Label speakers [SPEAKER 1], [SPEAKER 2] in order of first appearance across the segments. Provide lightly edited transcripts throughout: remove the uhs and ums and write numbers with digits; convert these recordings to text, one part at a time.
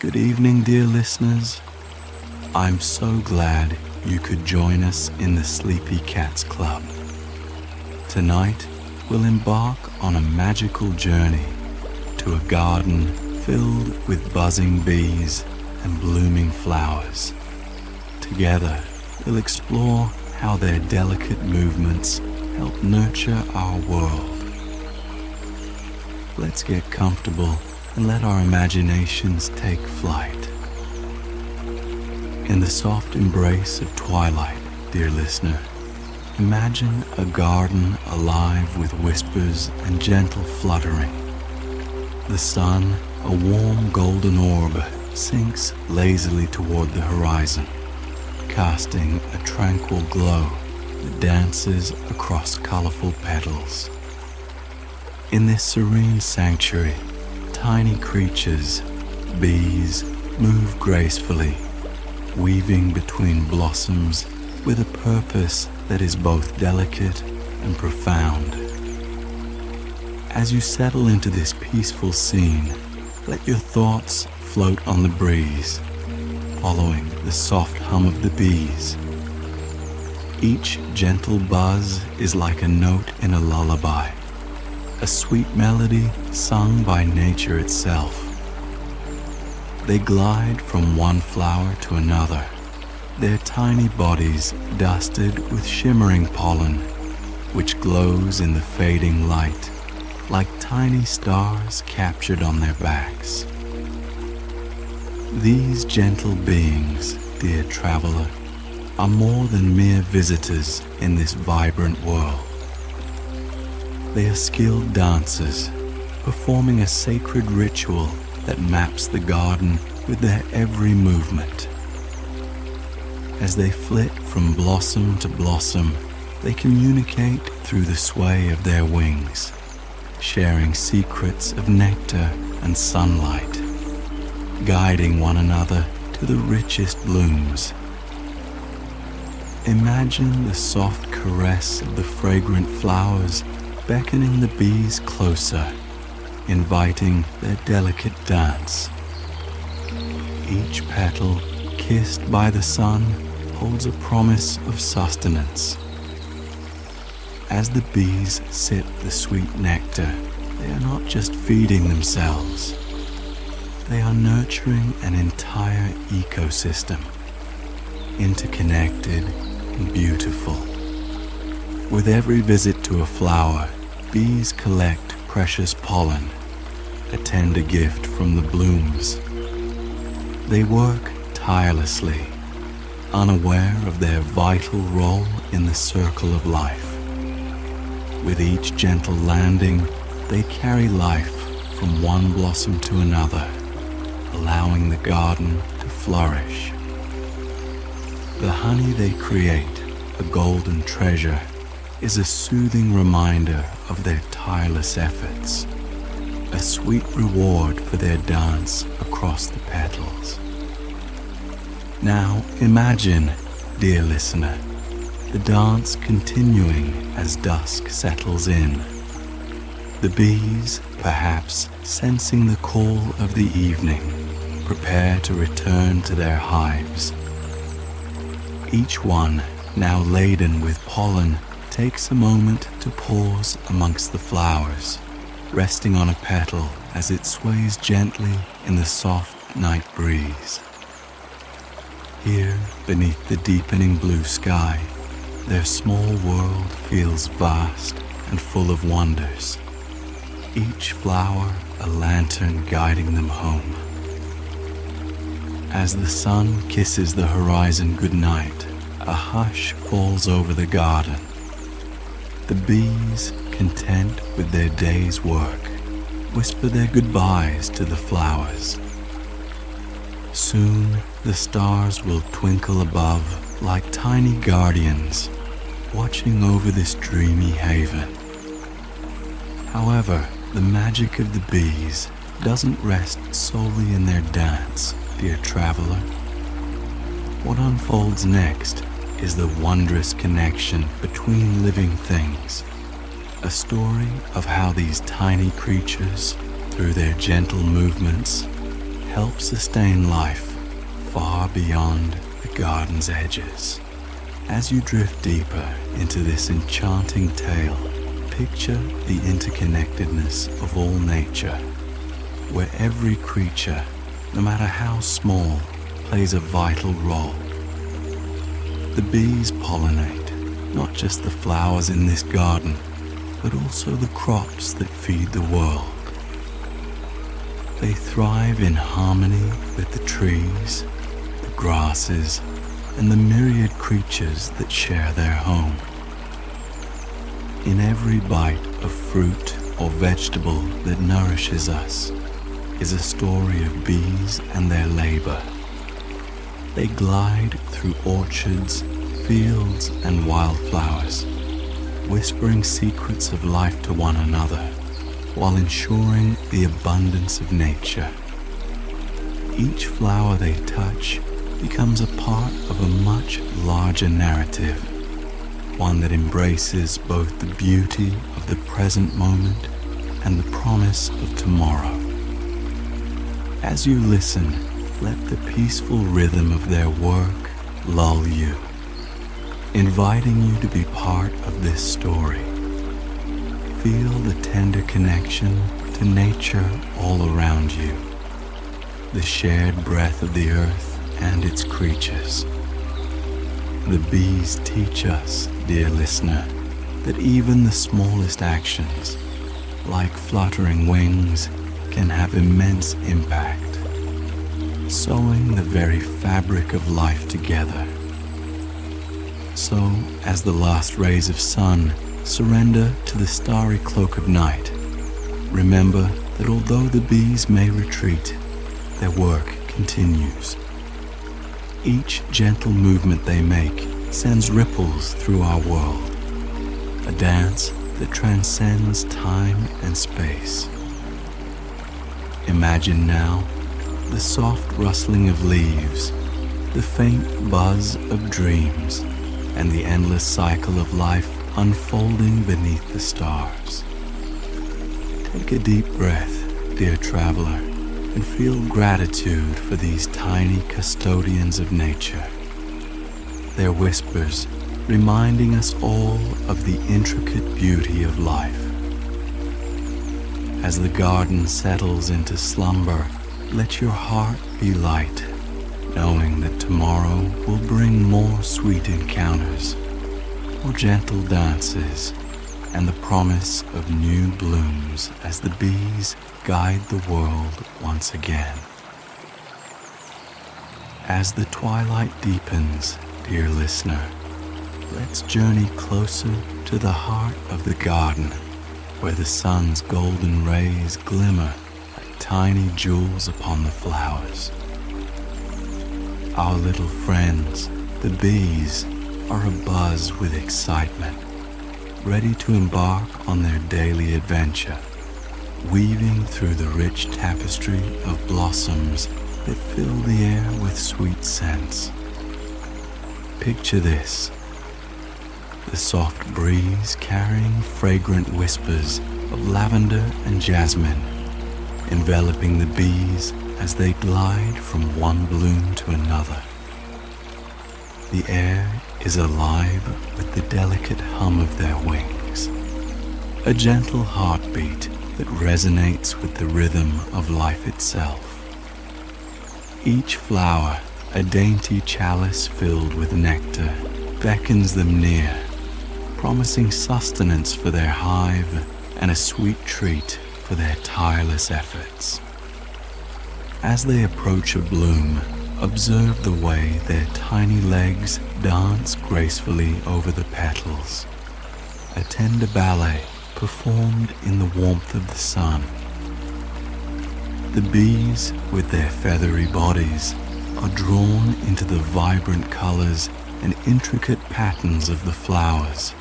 [SPEAKER 1] Good evening, dear listeners. I'm so glad you could join us in the Sleepy Cats Club. Tonight, we'll embark on a magical journey to a garden filled with buzzing bees and blooming flowers. Together, we'll explore how their delicate movements help nurture our world. Let's get comfortable and let our imaginations take flight. In the soft embrace of twilight, dear listener, imagine a garden alive with whispers and gentle fluttering. The sun, a warm golden orb, sinks lazily toward the horizon, casting a tranquil glow that dances across colorful petals. In this serene sanctuary, tiny creatures, bees, move gracefully, weaving between blossoms with a purpose that is both delicate and profound. As you settle into this peaceful scene, let your thoughts float on the breeze, following the soft hum of the bees. Each gentle buzz is like a note in a lullaby, a sweet melody sung by nature itself. They glide from one flower to another, their tiny bodies dusted with shimmering pollen, which glows in the fading light like tiny stars captured on their backs. These gentle beings, dear traveler, are more than mere visitors in this vibrant world. They are skilled dancers, performing a sacred ritual that maps the garden with their every movement. As they flit from blossom to blossom, they communicate through the sway of their wings, sharing secrets of nectar and sunlight, guiding one another to the richest blooms. Imagine the soft caress of the fragrant flowers beckoning the bees closer, inviting their delicate dance. Each petal, kissed by the sun, holds a promise of sustenance. As the bees sip the sweet nectar, they are not just feeding themselves. They are nurturing an entire ecosystem, interconnected and beautiful. With every visit to a flower, bees collect precious pollen, a tender gift from the blooms. They work tirelessly, unaware of their vital role in the circle of life. With each gentle landing, they carry life from one blossom to another, allowing the garden to flourish. The honey they create, a golden treasure, is a soothing reminder of their tireless efforts, a sweet reward for their dance across the petals. Now imagine, dear listener, the dance continuing as dusk settles in. The bees, perhaps sensing the call of the evening, prepare to return to their hives. Each one, now laden with pollen, takes a moment to pause amongst the flowers, resting on a petal as it sways gently in the soft night breeze. Here, beneath the deepening blue sky, their small world feels vast and full of wonders, each flower a lantern guiding them home. As the sun kisses the horizon goodnight, a hush falls over the garden. The bees, content with their day's work, whisper their goodbyes to the flowers. Soon the stars will twinkle above like tiny guardians, watching over this dreamy haven. However, the magic of the bees doesn't rest solely in their dance, dear traveler. What unfolds next is the wondrous connection between living things, a story of how these tiny creatures, through their gentle movements, help sustain life far beyond the garden's edges. As you drift deeper into this enchanting tale, picture the interconnectedness of all nature, where every creature, no matter how small, plays a vital role. The bees pollinate not just the flowers in this garden, but also the crops that feed the world. They thrive in harmony with the trees, the grasses, and the myriad creatures that share their home. In every bite of fruit or vegetable that nourishes us is a story of bees and their labor. They glide through orchards, fields, and wildflowers, whispering secrets of life to one another while ensuring the abundance of nature. Each flower they touch becomes a part of a much larger narrative, one that embraces both the beauty of the present moment and the promise of tomorrow. As you listen, let the peaceful rhythm of their work lull you, inviting you to be part of this story. Feel the tender connection to nature all around you, the shared breath of the earth and its creatures. The bees teach us, dear listener, that even the smallest actions, like fluttering wings, can have immense impact, sewing the very fabric of life together. So, as the last rays of sun surrender to the starry cloak of night, remember that although the bees may retreat, their work continues. Each gentle movement they make sends ripples through our world, a dance that transcends time and space. Imagine now the soft rustling of leaves, the faint buzz of dreams, and the endless cycle of life unfolding beneath the stars. Take a deep breath, dear traveler, and feel gratitude for these tiny custodians of nature. Their whispers reminding us all of the intricate beauty of life. As the garden settles into slumber, let your heart be light, knowing that tomorrow will bring more sweet encounters, more gentle dances, and the promise of new blooms as the bees guide the world once again. As the twilight deepens, dear listener, let's journey closer to the heart of the garden, where the sun's golden rays glimmer like tiny jewels upon the flowers. Our little friends, the bees, are abuzz with excitement, ready to embark on their daily adventure, weaving through the rich tapestry of blossoms that fill the air with sweet scents. Picture this: the soft breeze carrying fragrant whispers of lavender and jasmine, enveloping the bees as they glide from one bloom to another. The air is alive with the delicate hum of their wings, a gentle heartbeat that resonates with the rhythm of life itself. Each flower, a dainty chalice filled with nectar, beckons them near, promising sustenance for their hive and a sweet treat for their tireless efforts. As they approach a bloom, observe the way their tiny legs dance gracefully over the petals, a tender ballet performed in the warmth of the sun. The bees, with their feathery bodies, are drawn into the vibrant colors and intricate patterns of the flowers,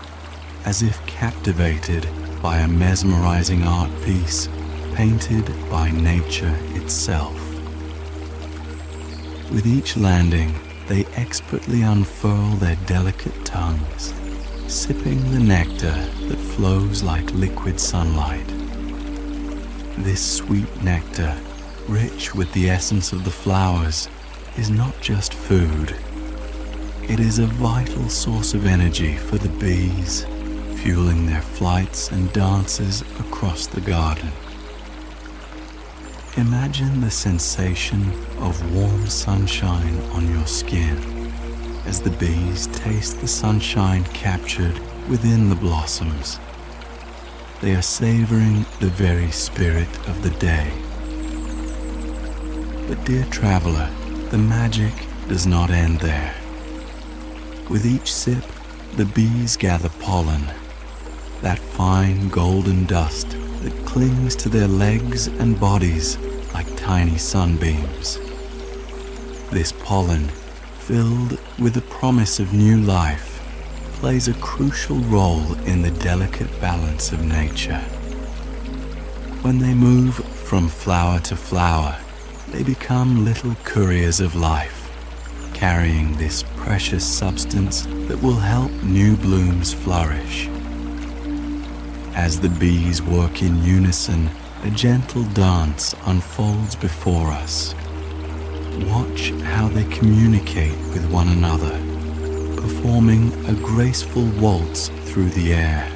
[SPEAKER 1] as if captivated by a mesmerizing art piece painted by nature itself. With each landing, they expertly unfurl their delicate tongues, sipping the nectar that flows like liquid sunlight. This sweet nectar, rich with the essence of the flowers, is not just food. It is a vital source of energy for the bees, fueling their flights and dances across the garden. Imagine the sensation of warm sunshine on your skin as the bees taste the sunshine captured within the blossoms. They are savoring the very spirit of the day. But dear traveler, the magic does not end there. With each sip, the bees gather pollen, that fine golden dust that clings to their legs and bodies like tiny sunbeams. This pollen, filled with the promise of new life, plays a crucial role in the delicate balance of nature. When they move from flower to flower, they become little couriers of life, carrying this precious substance that will help new blooms flourish. As the bees work in unison, a gentle dance unfolds before us. Watch how they communicate with one another, performing a graceful waltz through the air,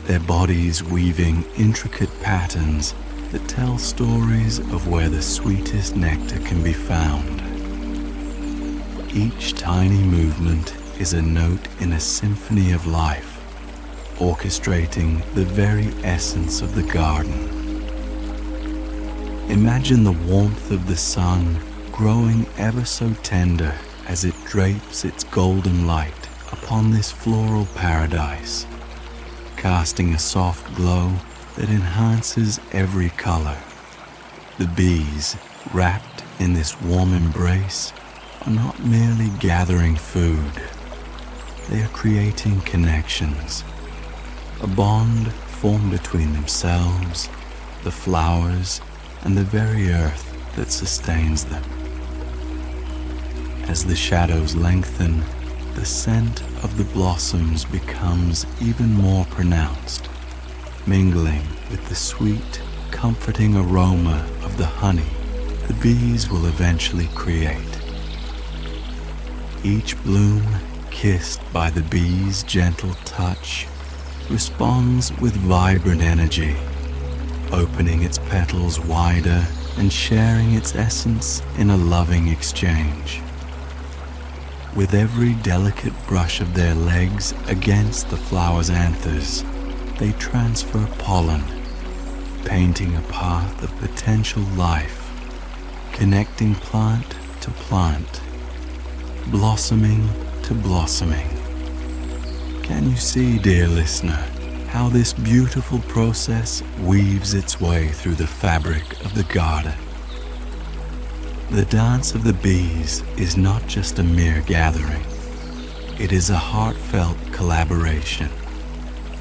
[SPEAKER 1] their bodies weaving intricate patterns that tell stories of where the sweetest nectar can be found. Each tiny movement is a note in a symphony of life, orchestrating the very essence of the garden. Imagine the warmth of the sun growing ever so tender as it drapes its golden light upon this floral paradise, casting a soft glow that enhances every color. The bees, wrapped in this warm embrace, are not merely gathering food. They are creating connections, a bond formed between themselves, the flowers, and the very earth that sustains them. As the shadows lengthen, the scent of the blossoms becomes even more pronounced, mingling with the sweet, comforting aroma of the honey the bees will eventually create. Each bloom, kissed by the bee's gentle touch, responds with vibrant energy, opening its petals wider and sharing its essence in a loving exchange. With every delicate brush of their legs against the flower's anthers, they transfer pollen, painting a path of potential life, connecting plant to plant, blossoming to blossoming. Can you see, dear listener, how this beautiful process weaves its way through the fabric of the garden? The dance of the bees is not just a mere gathering. It is a heartfelt collaboration,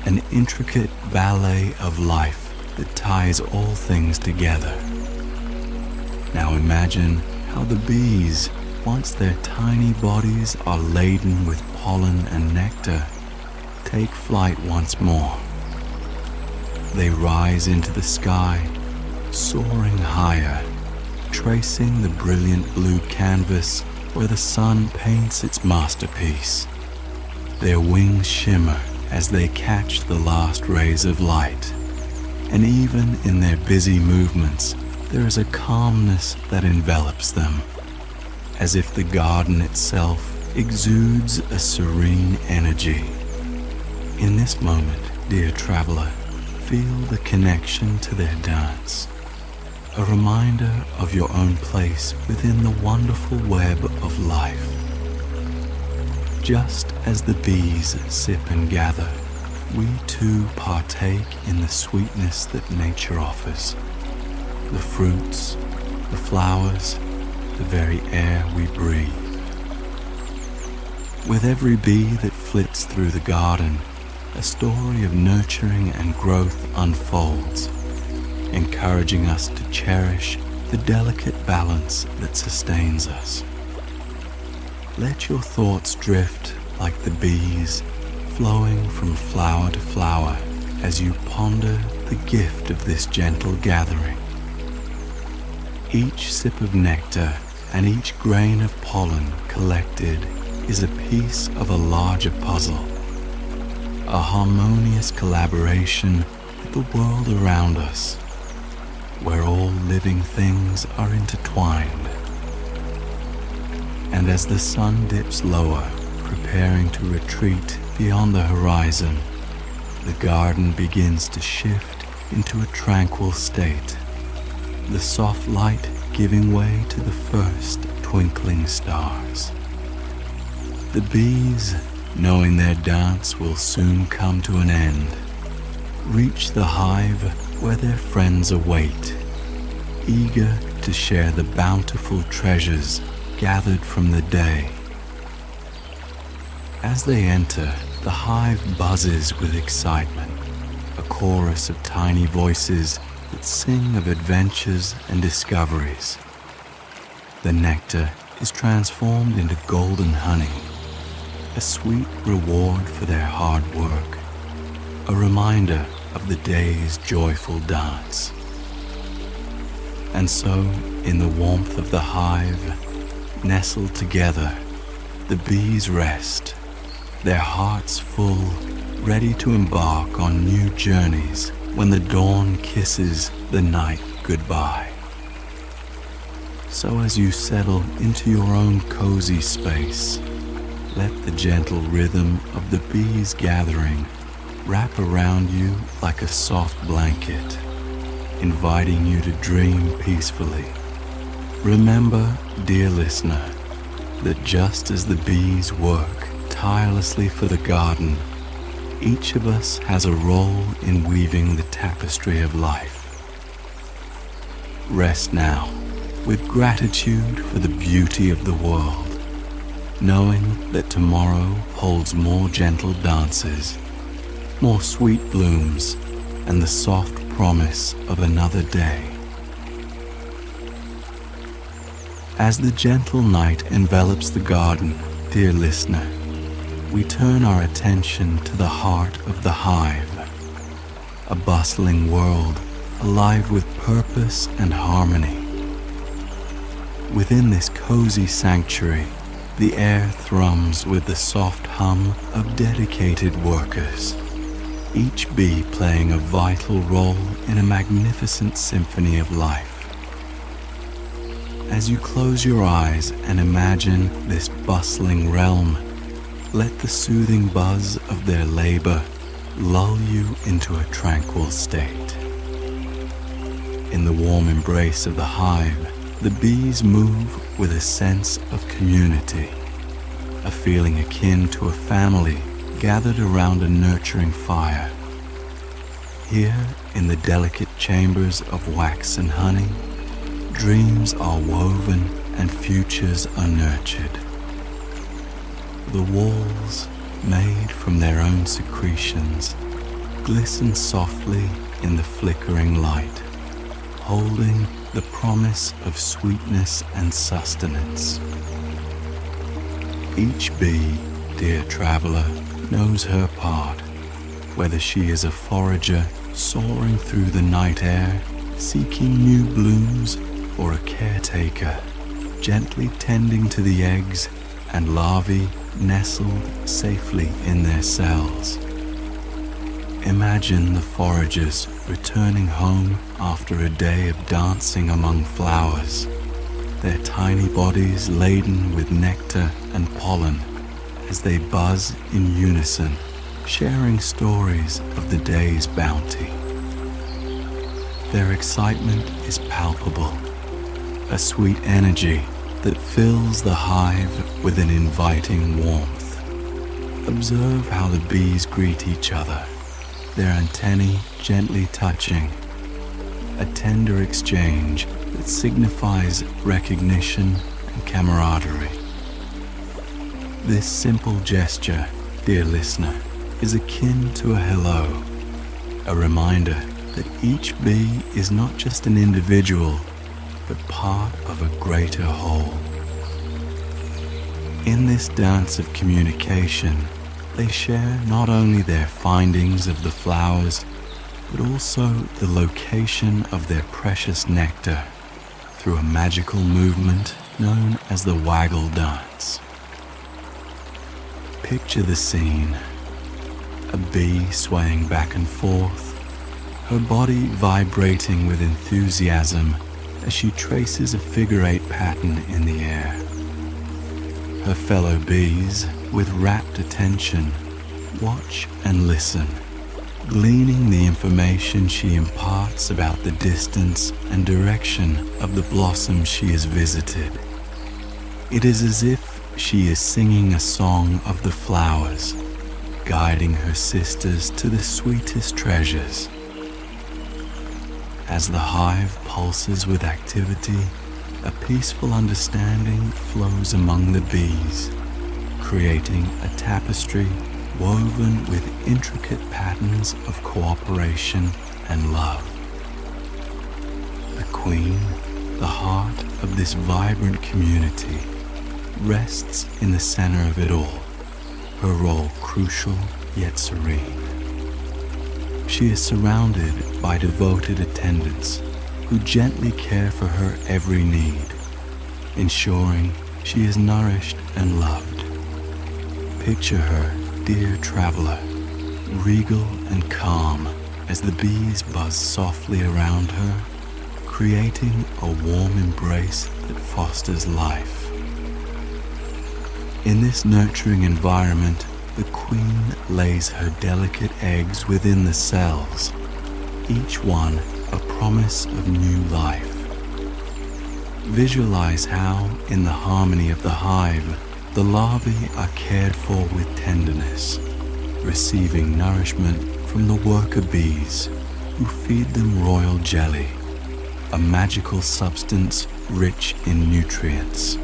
[SPEAKER 1] an intricate ballet of life that ties all things together. Now imagine how the bees, once their tiny bodies are laden with pollen and nectar, take flight once more. They rise into the sky, soaring higher, tracing the brilliant blue canvas where the sun paints its masterpiece. Their wings shimmer as they catch the last rays of light, and even in their busy movements, there is a calmness that envelops them, as if the garden itself exudes a serene energy. In this moment, dear traveler, feel the connection to their dance, a reminder of your own place within the wonderful web of life. Just as the bees sip and gather, we too partake in the sweetness that nature offers. The fruits, the flowers, the very air we breathe. With every bee that flits through the garden, a story of nurturing and growth unfolds, encouraging us to cherish the delicate balance that sustains us. Let your thoughts drift like the bees, flowing from flower to flower as you ponder the gift of this gentle gathering. Each sip of nectar and each grain of pollen collected is a piece of a larger puzzle, a harmonious collaboration with the world around us, where all living things are intertwined. And as the sun dips lower, preparing to retreat beyond the horizon, the garden begins to shift into a tranquil state, the soft light giving way to the first twinkling stars. The bees, knowing their dance will soon come to an end, reach the hive where their friends await, eager to share the bountiful treasures gathered from the day. As they enter, the hive buzzes with excitement, a chorus of tiny voices that sing of adventures and discoveries. The nectar is transformed into golden honey, a sweet reward for their hard work, a reminder of the day's joyful dance. And so, in the warmth of the hive, nestled together, the bees rest, their hearts full, ready to embark on new journeys when the dawn kisses the night goodbye. So as you settle into your own cozy space, let the gentle rhythm of the bees gathering wrap around you like a soft blanket, inviting you to dream peacefully. Remember, dear listener, that just as the bees work tirelessly for the garden, each of us has a role in weaving the tapestry of life. Rest now with gratitude for the beauty of the world, knowing that tomorrow holds more gentle dances, more sweet blooms, and the soft promise of another day. As the gentle night envelops the garden, dear listener, we turn our attention to the heart of the hive, a bustling world alive with purpose and harmony. Within this cozy sanctuary, the air thrums with the soft hum of dedicated workers, each bee playing a vital role in a magnificent symphony of life. As you close your eyes and imagine this bustling realm, let the soothing buzz of their labor lull you into a tranquil state. In the warm embrace of the hive, the bees move with a sense of community, a feeling akin to a family gathered around a nurturing fire. Here, in the delicate chambers of wax and honey, dreams are woven and futures are nurtured. The walls, made from their own secretions, glisten softly in the flickering light, holding the promise of sweetness and sustenance. Each bee, dear traveler, knows her part, whether she is a forager soaring through the night air, seeking new blooms, or a caretaker, gently tending to the eggs and larvae nestled safely in their cells. Imagine the foragers returning home after a day of dancing among flowers, their tiny bodies laden with nectar and pollen as they buzz in unison, sharing stories of the day's bounty. Their excitement is palpable, a sweet energy that fills the hive with an inviting warmth. Observe how the bees greet each other, their antennae gently touching, a tender exchange that signifies recognition and camaraderie. This simple gesture, dear listener, is akin to a hello, a reminder that each bee is not just an individual, but part of a greater whole. In this dance of communication, they share not only their findings of the flowers, but also the location of their precious nectar through a magical movement known as the waggle dance. Picture the scene: a bee swaying back and forth, her body vibrating with enthusiasm as she traces a figure-8 pattern in the air. Her fellow bees, with rapt attention, watch and listen, gleaning the information she imparts about the distance and direction of the blossoms she has visited. It is as if she is singing a song of the flowers, guiding her sisters to the sweetest treasures. As the hive pulses with activity, a peaceful understanding flows among the bees, creating a tapestry woven with intricate patterns of cooperation and love. The queen, the heart of this vibrant community, rests in the center of it all, her role crucial yet serene. She is surrounded by devoted attendants who gently care for her every need, ensuring she is nourished and loved. Picture her, dear traveler, regal and calm as the bees buzz softly around her, creating a warm embrace that fosters life. In this nurturing environment, the queen lays her delicate eggs within the cells, each one a promise of new life. Visualize how, in the harmony of the hive, the larvae are cared for with tenderness, receiving nourishment from the worker bees who feed them royal jelly, a magical substance rich in nutrients.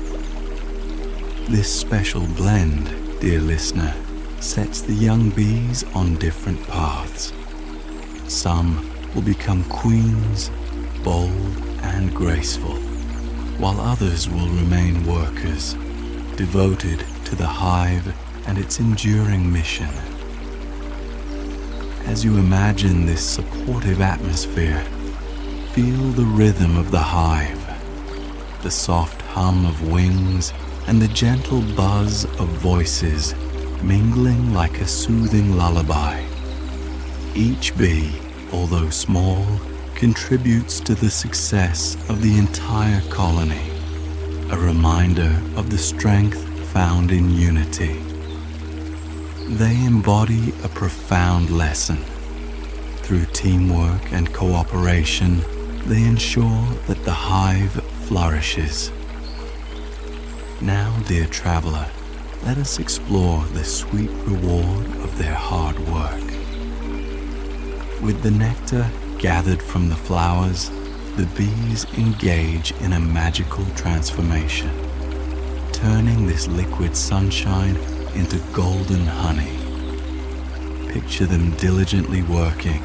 [SPEAKER 1] This special blend, dear listener, sets the young bees on different paths. Some will become queens, bold and graceful, while others will remain workers, devoted to the hive and its enduring mission. As you imagine this supportive atmosphere, feel the rhythm of the hive, the soft hum of wings, and the gentle buzz of voices mingling like a soothing lullaby. Each bee, although small, contributes to the success of the entire colony, a reminder of the strength found in unity. They embody a profound lesson. Through teamwork and cooperation, they ensure that the hive flourishes. Now, dear traveler, let us explore the sweet reward of their hard work. With the nectar gathered from the flowers, the bees engage in a magical transformation, turning this liquid sunshine into golden honey. Picture them diligently working,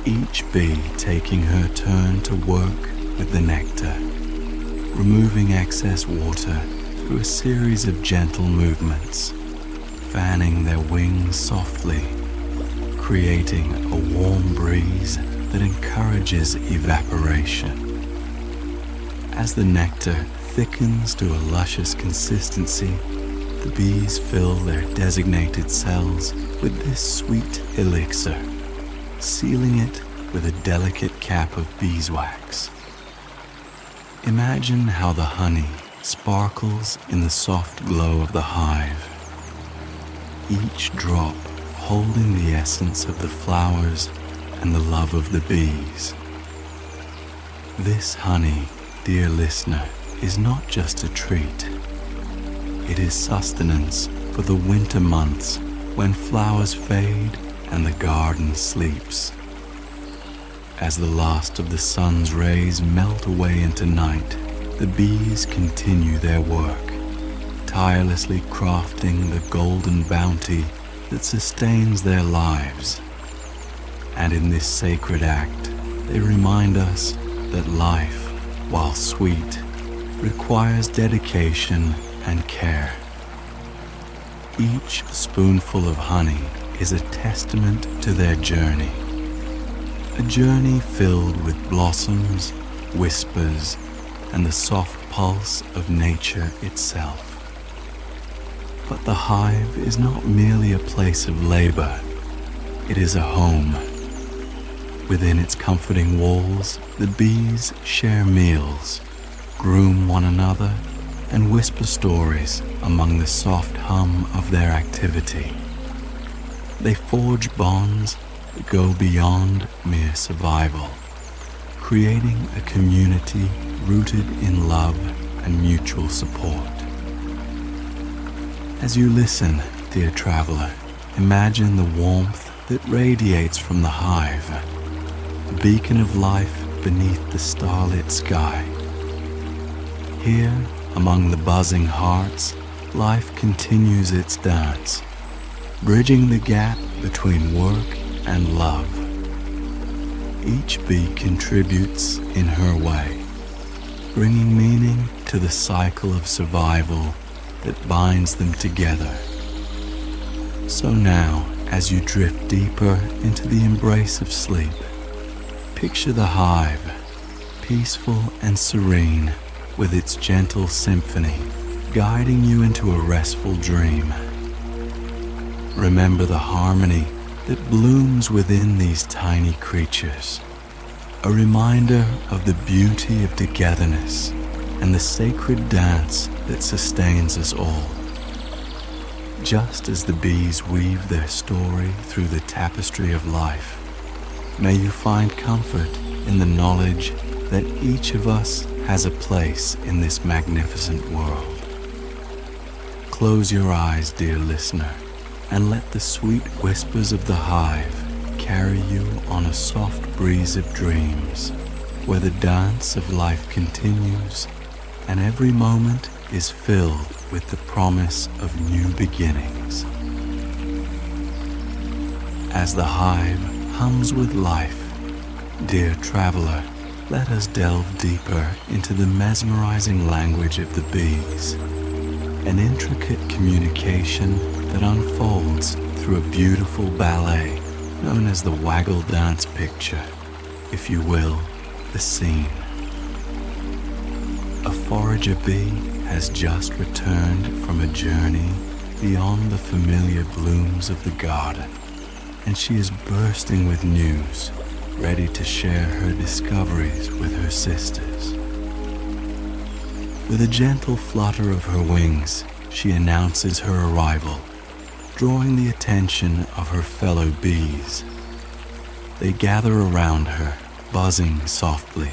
[SPEAKER 1] each bee taking her turn to work with the nectar, removing excess water through a series of gentle movements, fanning their wings softly, creating a warm breeze that encourages evaporation. As the nectar thickens to a luscious consistency, the bees fill their designated cells with this sweet elixir, sealing it with a delicate cap of beeswax. Imagine how the honey sparkles in the soft glow of the hive, each drop holding the essence of the flowers and the love of the bees. This honey, dear listener, is not just a treat. It is sustenance for the winter months when flowers fade and the garden sleeps. As the last of the sun's rays melt away into night, the bees continue their work, tirelessly crafting the golden bounty that sustains their lives. And in this sacred act, they remind us that life, while sweet, requires dedication and care. Each spoonful of honey is a testament to their journey, a journey filled with blossoms, whispers, and the soft pulse of nature itself. But the hive is not merely a place of labor, it is a home. Within its comforting walls, the bees share meals, groom one another, and whisper stories among the soft hum of their activity. They forge bonds that go beyond mere survival, creating a community rooted in love and mutual support. As you listen, dear traveler, imagine the warmth that radiates from the hive, a beacon of life beneath the starlit sky. Here, among the buzzing hearts, life continues its dance, bridging the gap between work and love. Each bee contributes in her way, bringing meaning to the cycle of survival that binds them together. So now, as you drift deeper into the embrace of sleep, picture the hive, peaceful and serene, with its gentle symphony guiding you into a restful dream. Remember the harmony that blooms within these tiny creatures, a reminder of the beauty of togetherness and the sacred dance that sustains us all. Just as the bees weave their story through the tapestry of life, may you find comfort in the knowledge that each of us has a place in this magnificent world. Close your eyes, dear listener, and let the sweet whispers of the hive carry you on a soft breeze of dreams, where the dance of life continues and every moment is filled with the promise of new beginnings. As the hive hums with life, dear traveler, let us delve deeper into the mesmerizing language of the bees, an intricate communication that unfolds through a beautiful ballet known as the waggle dance picture, if you will, the scene. A forager bee has just returned from a journey beyond the familiar blooms of the garden, and she is bursting with news, ready to share her discoveries with her sisters. With a gentle flutter of her wings, she announces her arrival, drawing the attention of her fellow bees. They gather around her, buzzing softly,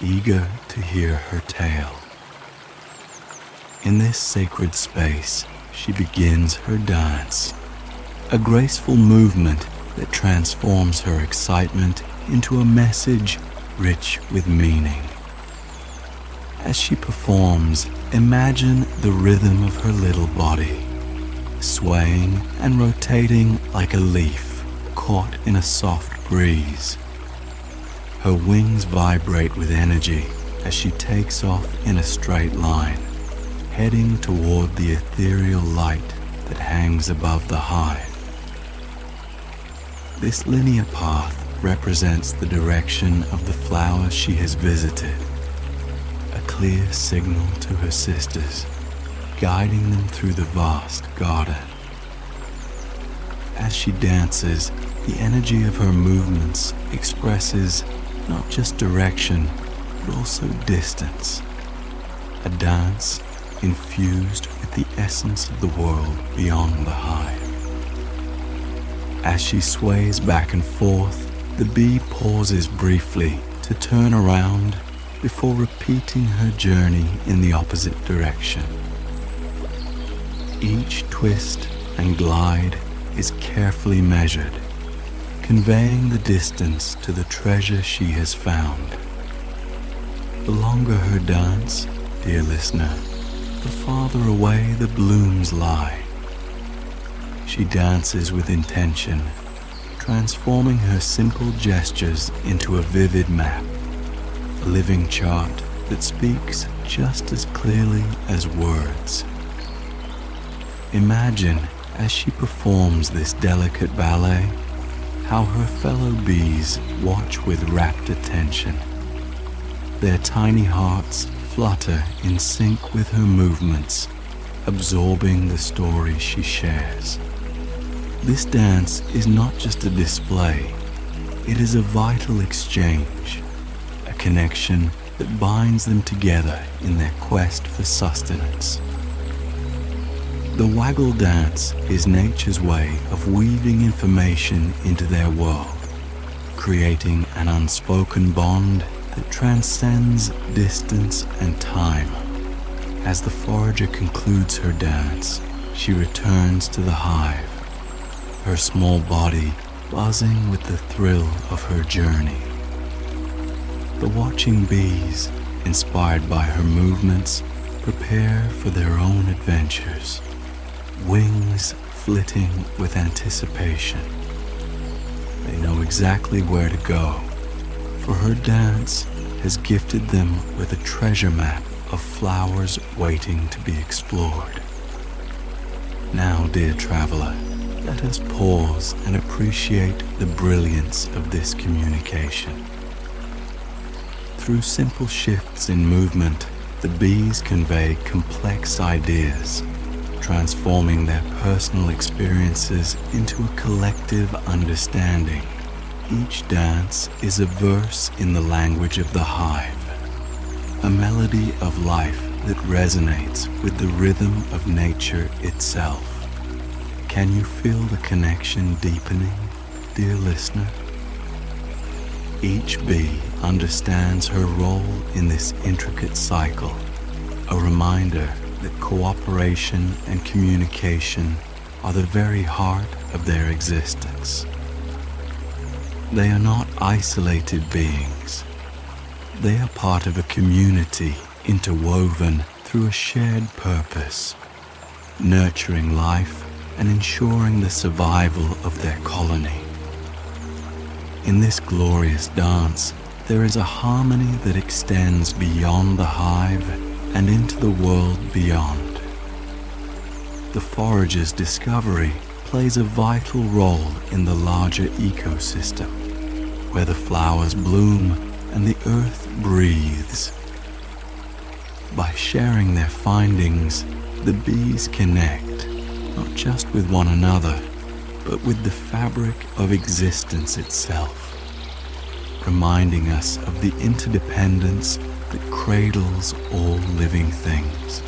[SPEAKER 1] eager to hear her tale. In this sacred space, she begins her dance, a graceful movement that transforms her excitement into a message rich with meaning. As she performs, imagine the rhythm of her little body, swaying and rotating like a leaf caught in a soft breeze. Her wings vibrate with energy as she takes off in a straight line, heading toward the ethereal light that hangs above the hive. This linear path represents the direction of the flowers she has visited, a clear signal to her sisters, guiding them through the vast garden. As she dances, the energy of her movements expresses not just direction, but also distance, a dance infused with the essence of the world beyond the hive. As she sways back and forth, the bee pauses briefly to turn around before repeating her journey in the opposite direction. Each twist and glide is carefully measured, conveying the distance to the treasure she has found. The longer her dance, dear listener, the farther away the blooms lie. She dances with intention, transforming her simple gestures into a vivid map, a living chart that speaks just as clearly as words. Imagine, as she performs this delicate ballet, how her fellow bees watch with rapt attention, Their tiny hearts flutter in sync with her movements, absorbing the story she shares. This dance is not just a display, it is a vital exchange, a connection that binds them together in their quest for sustenance. The waggle dance is nature's way of weaving information into their world, creating an unspoken bond that transcends distance and time. As the forager concludes her dance, she returns to the hive, her small body buzzing with the thrill of her journey. The watching bees, inspired by her movements, prepare for their own adventures, wings flitting with anticipation. They know exactly where to go, for her dance has gifted them with a treasure map of flowers waiting to be explored. Now, dear traveler, let us pause and appreciate the brilliance of this communication. Through simple shifts in movement, the bees convey complex ideas, transforming their personal experiences into a collective understanding. Each dance is a verse in the language of the hive, a melody of life that resonates with the rhythm of nature itself. Can you feel the connection deepening, dear listener? Each bee understands her role in this intricate cycle, a reminder that cooperation and communication are the very heart of their existence. They are not isolated beings. They are part of a community interwoven through a shared purpose, nurturing life and ensuring the survival of their colony. In this glorious dance, there is a harmony that extends beyond the hive and into the world beyond. The forager's discovery plays a vital role in the larger ecosystem, where the flowers bloom and the earth breathes. By sharing their findings, the bees connect, not just with one another, but with the fabric of existence itself, reminding us of the interdependence that cradles all living things.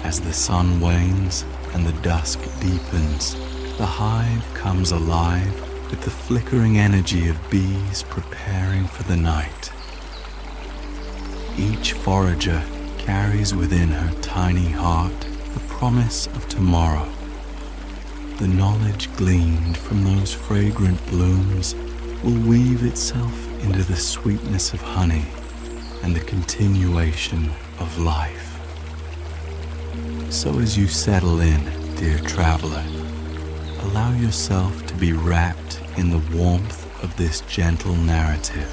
[SPEAKER 1] As the sun wanes and the dusk deepens, the hive comes alive with the flickering energy of bees preparing for the night. Each forager carries within her tiny heart the promise of tomorrow. The knowledge gleaned from those fragrant blooms will weave itself into the sweetness of honey and the continuation of life. So as you settle in, dear traveler, allow yourself to be wrapped in the warmth of this gentle narrative.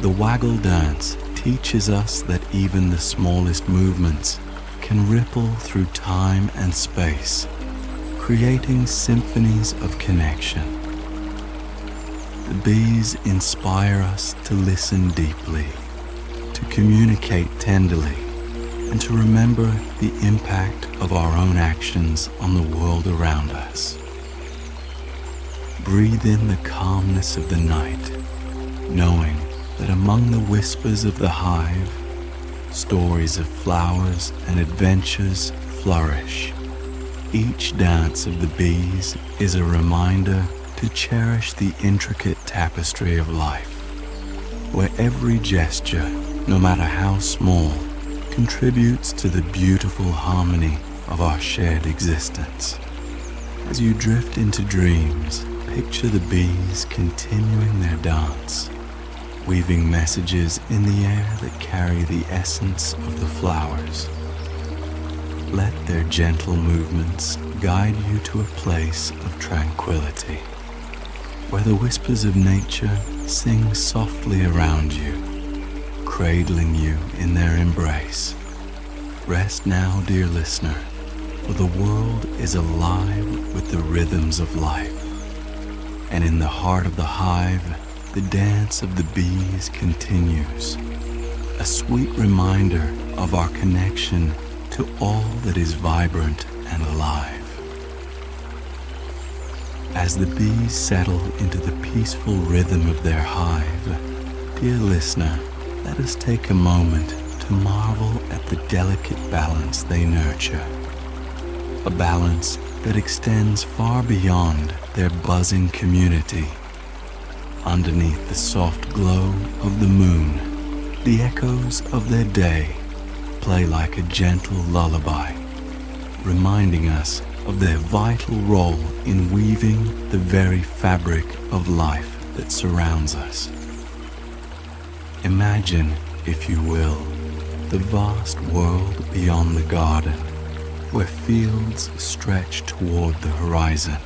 [SPEAKER 1] The waggle dance teaches us that even the smallest movements can ripple through time and space, creating symphonies of connection. The bees inspire us to listen deeply, to communicate tenderly, and to remember the impact of our own actions on the world around us. Breathe in the calmness of the night, knowing that among the whispers of the hive, stories of flowers and adventures flourish. Each dance of the bees is a reminder to cherish the intricate tapestry of life, where every gesture, no matter how small, contributes to the beautiful harmony of our shared existence. As you drift into dreams, picture the bees continuing their dance, weaving messages in the air that carry the essence of the flowers. Let their gentle movements guide you to a place of tranquility, where the whispers of nature sing softly around you, cradling you in their embrace. Rest now, dear listener, for the world is alive with the rhythms of life, and in the heart of the hive, the dance of the bees continues, a sweet reminder of our connection to all that is vibrant and alive. As the bees settle into the peaceful rhythm of their hive, dear listener, let us take a moment to marvel at the delicate balance they nurture, a balance that extends far beyond their buzzing community. Underneath the soft glow of the moon, the echoes of their day play like a gentle lullaby, reminding us of their vital role in weaving the very fabric of life that surrounds us. Imagine, if you will, the vast world beyond the garden, where fields stretch toward the horizon,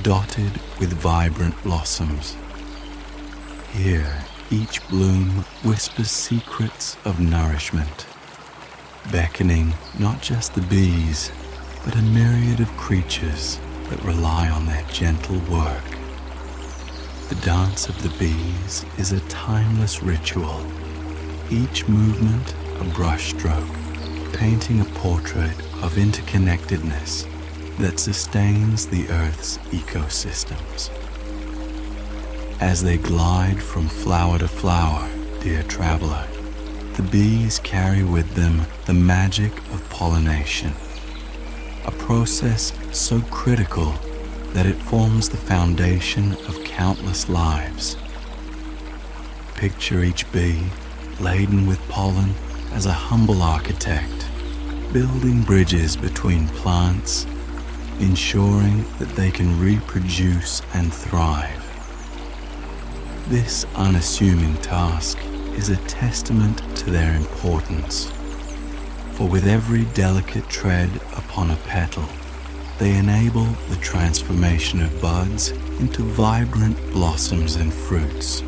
[SPEAKER 1] dotted with vibrant blossoms. Here, each bloom whispers secrets of nourishment, beckoning not just the bees, but a myriad of creatures that rely on their gentle work. The dance of the bees is a timeless ritual, each movement a brushstroke, painting a portrait of interconnectedness that sustains the Earth's ecosystems. As they glide from flower to flower, dear traveler, the bees carry with them the magic of pollination, a process so critical that it forms the foundation of countless lives. Picture each bee laden with pollen as a humble architect, building bridges between plants, ensuring that they can reproduce and thrive. This unassuming task is a testament to their importance, for with every delicate tread upon a petal, they enable the transformation of buds into vibrant blossoms and fruits.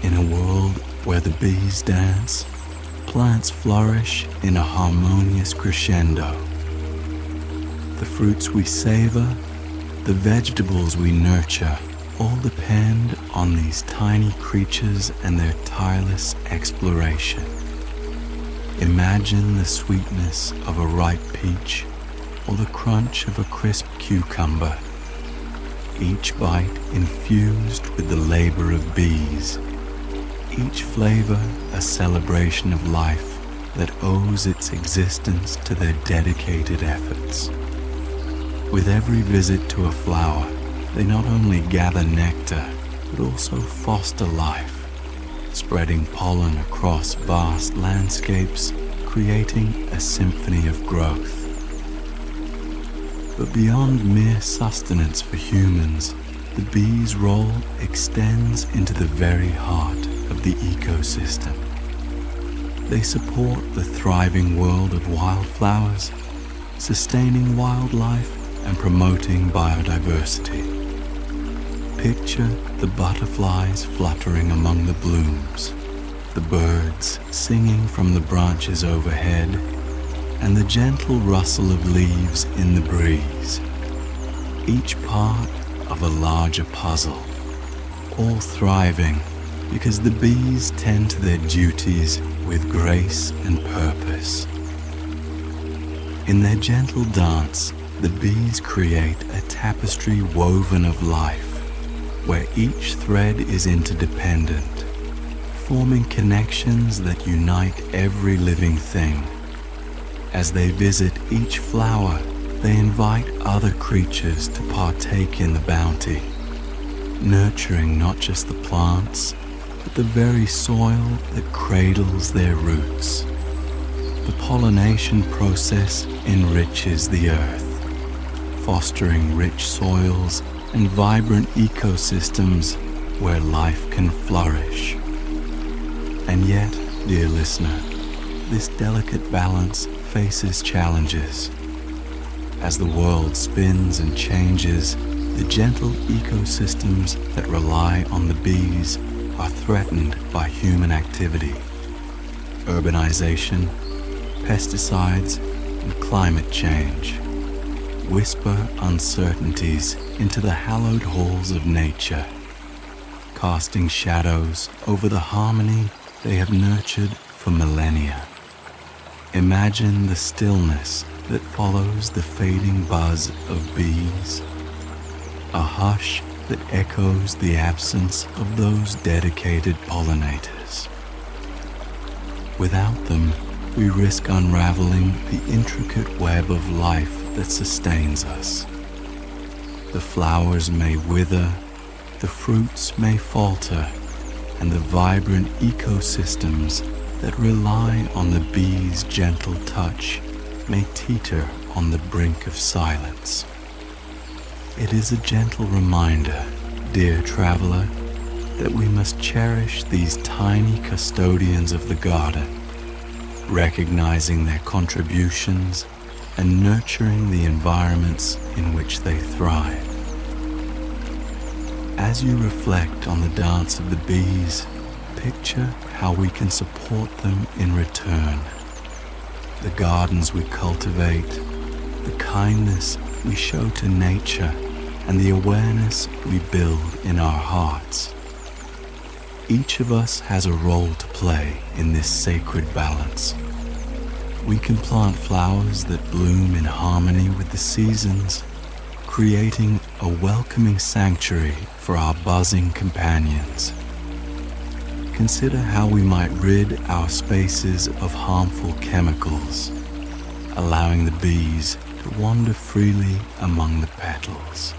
[SPEAKER 1] In a world where the bees dance, plants flourish in a harmonious crescendo. The fruits we savor, the vegetables we nurture, all depend on these tiny creatures and their tireless exploration. Imagine the sweetness of a ripe peach or the crunch of a crisp cucumber, each bite infused with the labor of bees, each flavor a celebration of life that owes its existence to their dedicated efforts. With every visit to a flower, they not only gather nectar, but also foster life, spreading pollen across vast landscapes, creating a symphony of growth. But beyond mere sustenance for humans, the bee's role extends into the very heart of the ecosystem. They support the thriving world of wildflowers, sustaining wildlife and promoting biodiversity. Picture the butterflies fluttering among the blooms, the birds singing from the branches overhead, and the gentle rustle of leaves in the breeze. Each part of a larger puzzle, all thriving because the bees tend to their duties with grace and purpose. In their gentle dance, the bees create a tapestry woven of life, where each thread is interdependent, forming connections that unite every living thing. As they visit each flower, they invite other creatures to partake in the bounty, nurturing not just the plants, but the very soil that cradles their roots. The pollination process enriches the earth, fostering rich soils and vibrant ecosystems where life can flourish. And yet, dear listener, this delicate balance faces challenges. As the world spins and changes, the gentle ecosystems that rely on the bees are threatened by human activity. Urbanization, pesticides, and climate change whisper uncertainties into the hallowed halls of nature. casting shadows over the harmony they have nurtured for millennia. Imagine the stillness that follows the fading buzz of bees, a hush that echoes the absence of those dedicated pollinators. Without them, we risk unraveling the intricate web of life that sustains us. The flowers may wither, the fruits may falter, and the vibrant ecosystems that rely on the bee's gentle touch may teeter on the brink of silence. It is a gentle reminder, dear traveler, that we must cherish these tiny custodians of the garden, recognizing their contributions and nurturing the environments in which they thrive. As you reflect on the dance of the bees, picture how we can support them in return. The gardens we cultivate, the kindness we show to nature, and the awareness we build in our hearts. Each of us has a role to play in this sacred balance. We can plant flowers that bloom in harmony with the seasons, creating a welcoming sanctuary for our buzzing companions. Consider how we might rid our spaces of harmful chemicals, allowing the bees to wander freely among the petals.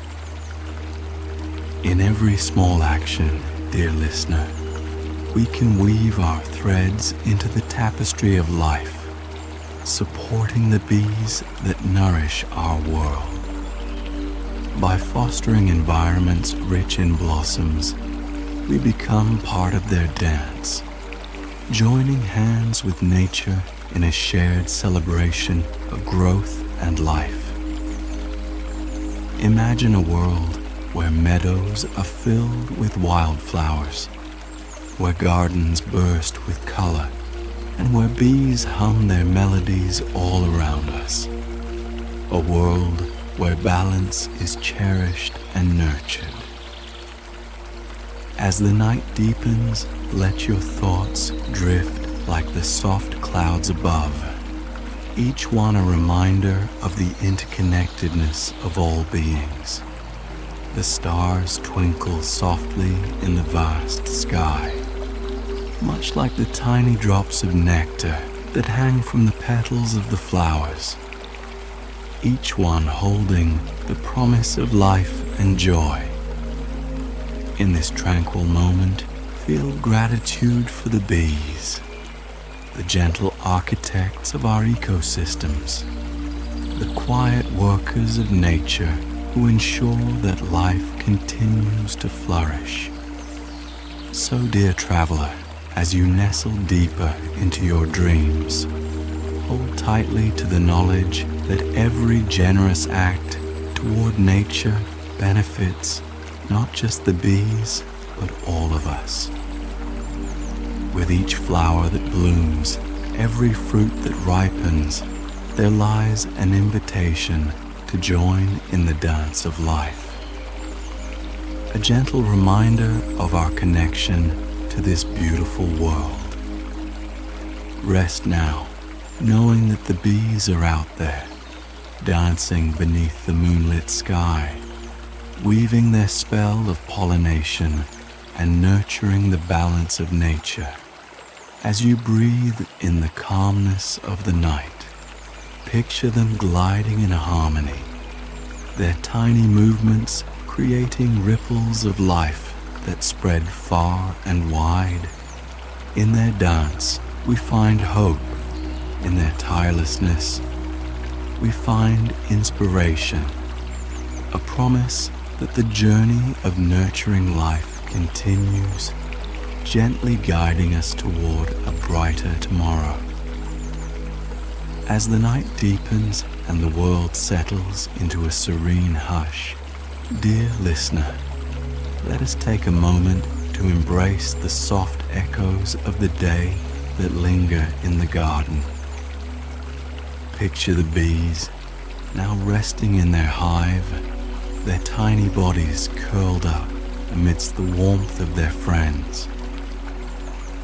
[SPEAKER 1] In every small action, dear listener, we can weave our threads into the tapestry of life, supporting the bees that nourish our world. By fostering environments rich in blossoms, we become part of their dance, joining hands with nature in a shared celebration of growth and life. Imagine a world where meadows are filled with wildflowers, where gardens burst with color, and where bees hum their melodies all around us. A world where balance is cherished and nurtured. As the night deepens, let your thoughts drift like the soft clouds above, each one a reminder of the interconnectedness of all beings. The stars twinkle softly in the vast sky, much like the tiny drops of nectar that hang from the petals of the flowers, each one holding the promise of life and joy. In this tranquil moment, feel gratitude for the bees, the gentle architects of our ecosystems, the quiet workers of nature who ensure that life continues to flourish. So, dear traveler, as you nestle deeper into your dreams, hold tightly to the knowledge that every generous act toward nature benefits not just the bees, but all of us. With each flower that blooms, every fruit that ripens, there lies an invitation to join in the dance of life. A gentle reminder of our connection to this beautiful world. Rest now, knowing that the bees are out there, dancing beneath the moonlit sky, weaving their spell of pollination and nurturing the balance of nature. As you breathe in the calmness of the night, picture them gliding in harmony, their tiny movements creating ripples of life that spread far and wide. In their dance, we find hope. In their tirelessness, we find inspiration, a promise that the journey of nurturing life continues, gently guiding us toward a brighter tomorrow. As the night deepens and the world settles into a serene hush, dear listener, let us take a moment to embrace the soft echoes of the day that linger in the garden. Picture the bees, now resting in their hive, their tiny bodies curled up amidst the warmth of their friends.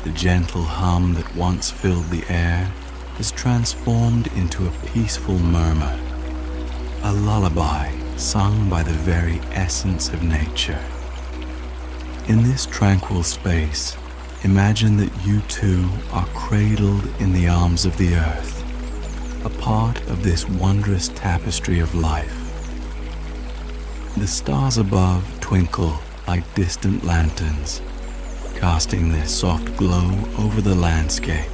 [SPEAKER 1] The gentle hum that once filled the air is transformed into a peaceful murmur, a lullaby sung by the very essence of nature. In this tranquil space, imagine that you too are cradled in the arms of the earth, a part of this wondrous tapestry of life. The stars above twinkle like distant lanterns, casting their soft glow over the landscape,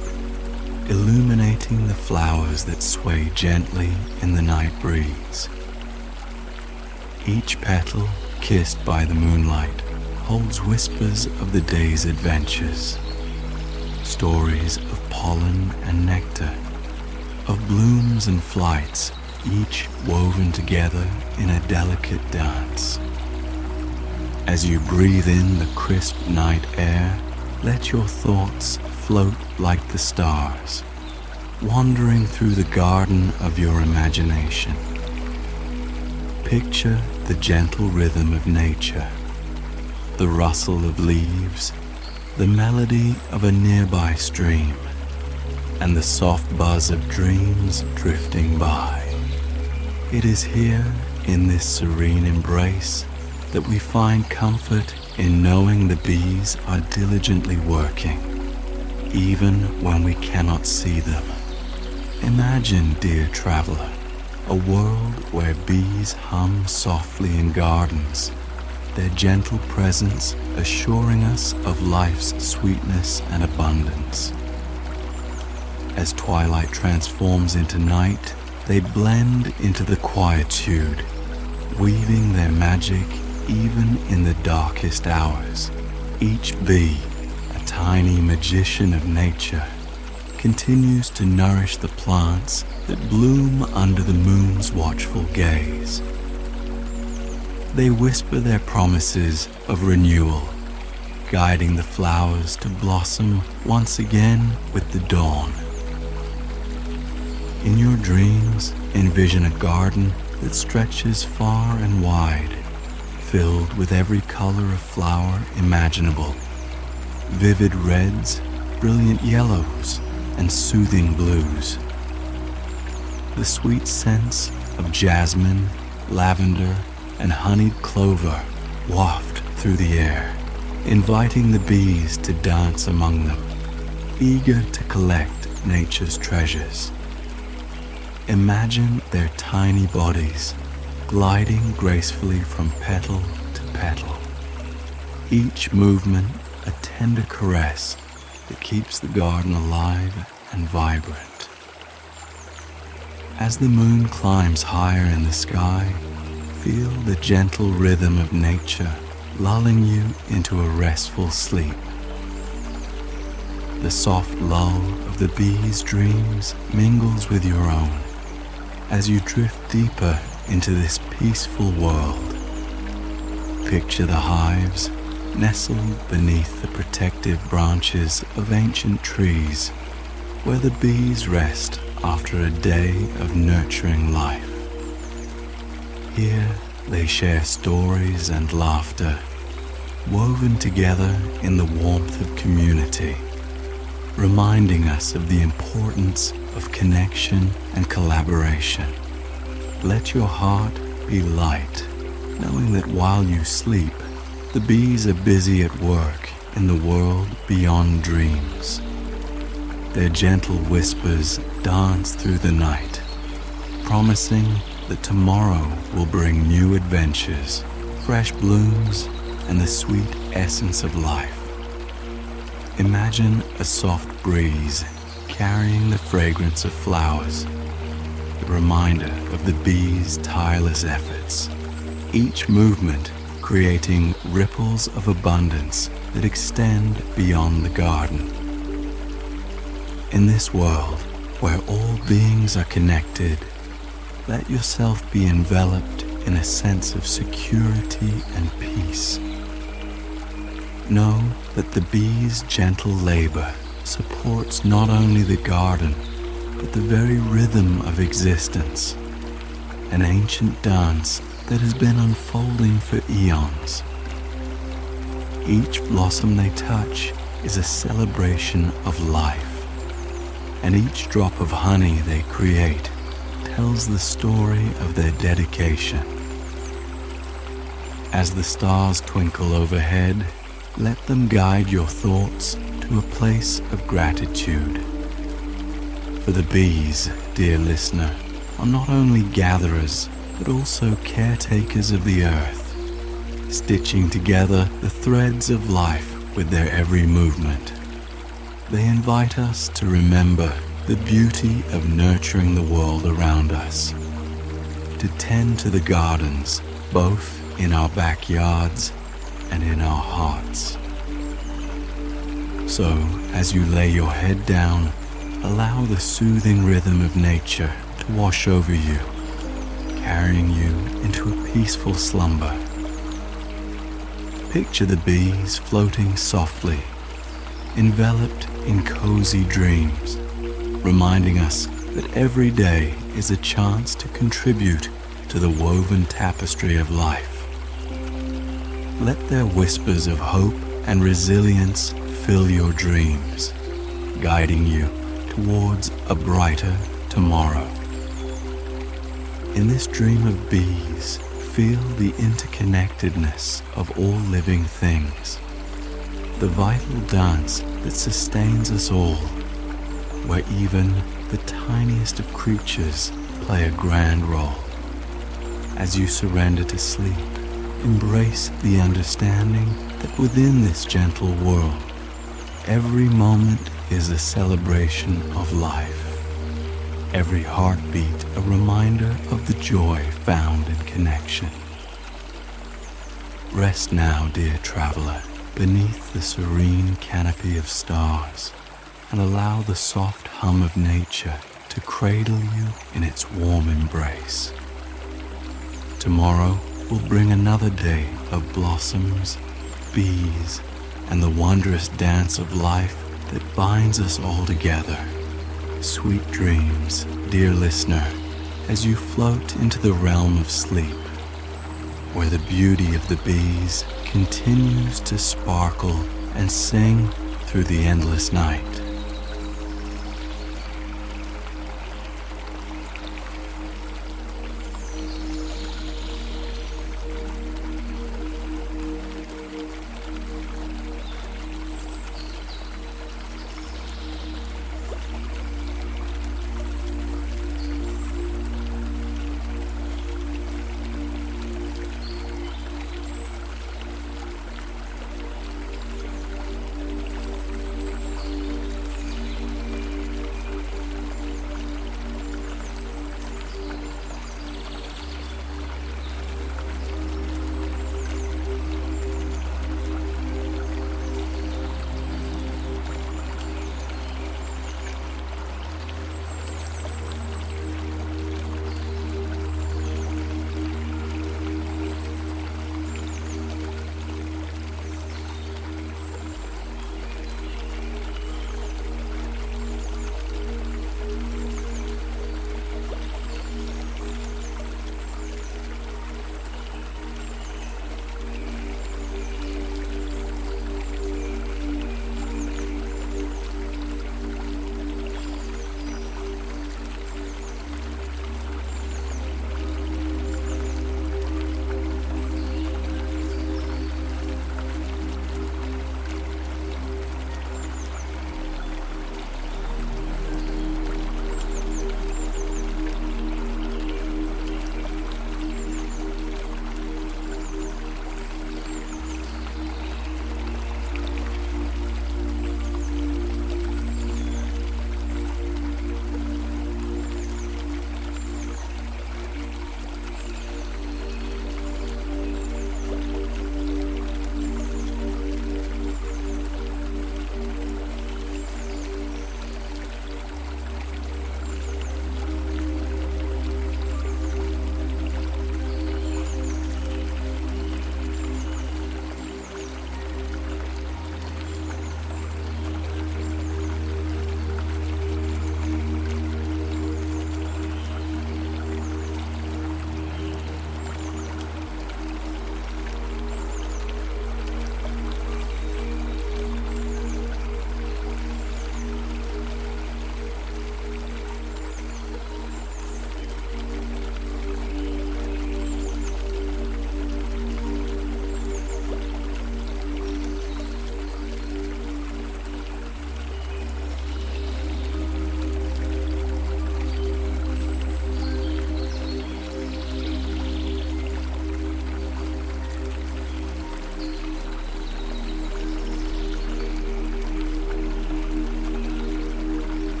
[SPEAKER 1] illuminating the flowers that sway gently in the night breeze. Each petal, kissed by the moonlight, holds whispers of the day's adventures, stories of pollen and nectar, of blooms and flights, each woven together in a delicate dance. As you breathe in the crisp night air, let your thoughts float like the stars, wandering through the garden of your imagination. Picture the gentle rhythm of nature, the rustle of leaves, the melody of a nearby stream, and the soft buzz of dreams drifting by. It is here, in this serene embrace, that we find comfort in knowing the bees are diligently working, even when we cannot see them. Imagine, dear traveler, a world where bees hum softly in gardens, their gentle presence assuring us of life's sweetness and abundance. As twilight transforms into night, they blend into the quietude, weaving their magic even in the darkest hours. Each bee, a tiny magician of nature, continues to nourish the plants that bloom under the moon's watchful gaze. They whisper their promises of renewal, guiding the flowers to blossom once again with the dawn. In your dreams, envision a garden that stretches far and wide, filled with every color of flower imaginable, vivid reds, brilliant yellows, and soothing blues. The sweet scents of jasmine, lavender, and honeyed clover waft through the air, inviting the bees to dance among them, eager to collect nature's treasures. Imagine their tiny bodies gliding gracefully from petal to petal, each movement a tender caress that keeps the garden alive and vibrant. As the moon climbs higher in the sky, feel the gentle rhythm of nature lulling you into a restful sleep. The soft lull of the bees' dreams mingles with your own as you drift deeper into this peaceful world. Picture the hives nestled beneath the protective branches of ancient trees where the bees rest after a day of nurturing life. Here they share stories and laughter, woven together in the warmth of community, reminding us of the importance of connection and collaboration. Let your heart be light, knowing that while you sleep, the bees are busy at work in the world beyond dreams. Their gentle whispers dance through the night, promising that tomorrow will bring new adventures, fresh blooms, and the sweet essence of life. Imagine a soft breeze carrying the fragrance of flowers, a reminder of the bees' tireless efforts, each movement creating ripples of abundance that extend beyond the garden. In this world where all beings are connected, let yourself be enveloped in a sense of security and peace. Know that the bee's gentle labor supports not only the garden, but the very rhythm of existence, an ancient dance that has been unfolding for eons. Each blossom they touch is a celebration of life, and each drop of honey they create tells the story of their dedication. As the stars twinkle overhead, let them guide your thoughts to a place of gratitude. For the bees, dear listener, are not only gatherers, but also caretakers of the earth, stitching together the threads of life with their every movement. They invite us to remember the beauty of nurturing the world around us, to tend to the gardens, both in our backyards and in our hearts. So, as you lay your head down, allow the soothing rhythm of nature to wash over you, carrying you into a peaceful slumber. Picture the bees floating softly, enveloped in cozy dreams, reminding us that every day is a chance to contribute to the woven tapestry of life. Let their whispers of hope and resilience fill your dreams, guiding you towards a brighter tomorrow. In this dream of bees, feel the interconnectedness of all living things, the vital dance that sustains us all, where even the tiniest of creatures play a grand role. As you surrender to sleep, embrace the understanding that within this gentle world, every moment is a celebration of life, every heartbeat a reminder of the joy found in connection. Rest now, dear traveler, beneath the serene canopy of stars, and allow the soft hum of nature to cradle you in its warm embrace. Tomorrow will bring another day of blossoms, bees, and the wondrous dance of life that binds us all together. Sweet dreams, dear listener, as you float into the realm of sleep, where the beauty of the bees continues to sparkle and sing through the endless night.